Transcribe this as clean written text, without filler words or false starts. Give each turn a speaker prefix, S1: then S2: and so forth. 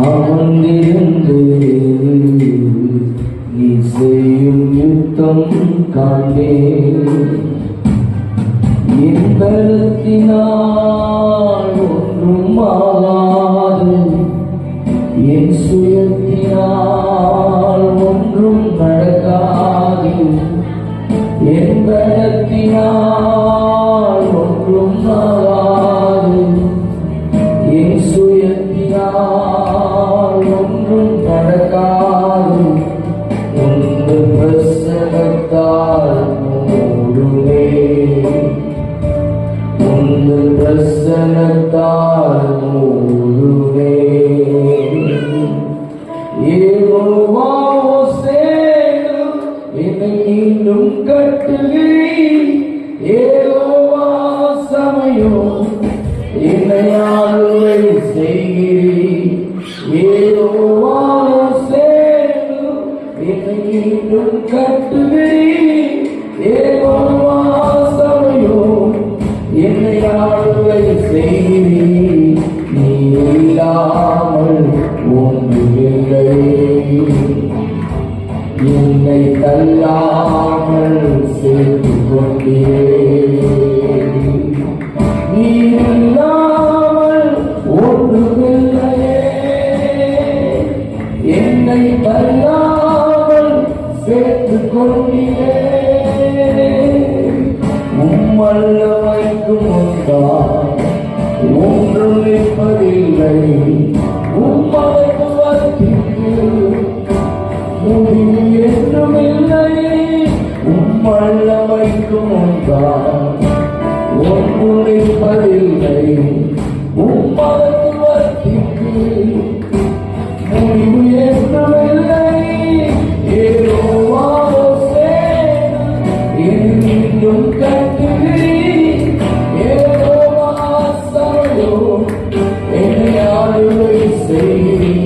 S1: அமர்ந்திருந்து நீ செய்யும் யுத்தம் காண்டே என் பலத்தினால் ஒன்றும் ஆகாது என் சுயத்தினால் ஒன்றும் நடக்காது என் பலத்தினால் ஒன்றும் ஆகாது என் சுயத்தினால் ஒன்றும் நடக்காது உந்து பிரசனத்தால் மூடுமே உந்து பிரசனத்தால் மூடுமே யெகோவா ஹோசேனா என்னை மீண்டும் கட்டுகிறீர் யெகோவா சமயம் என்னை ஆளுகை செய்கிறீர் யெகோவா ஹோசேனா என்னை மீண்டும் கட்டுகிறீர் யெகோவா சமயம் என்னை ஆளுகை செய்கிறீர் நீ இல்லாமல் ஒன்றுமில்லை என்னை தள்ளாமல் சேர்த்துக் கொண்டீர் நீ இல்லாமல் ஒன்றுமில்லையே என்னை தள்ளாமல் சேர்த்துக் கொண்டீரே உம்மல்லமைக்கும் ஒன்றும் நிற்பதில்லை உம்மத்துவத்திற்கு முடிவு என்றுமில்லை உம்மல்லமைக்கும் ஒன்றும் நிற்பதில்லை உம்மத்துவத்திற்கு முடிவு என்றுமில்லை யெகோவா ஹோசேனா என்னை மீண்டும் கட்டுகிறீர் யெகோவா சமயம் என்னை ஆளுகை செய்கிறீர்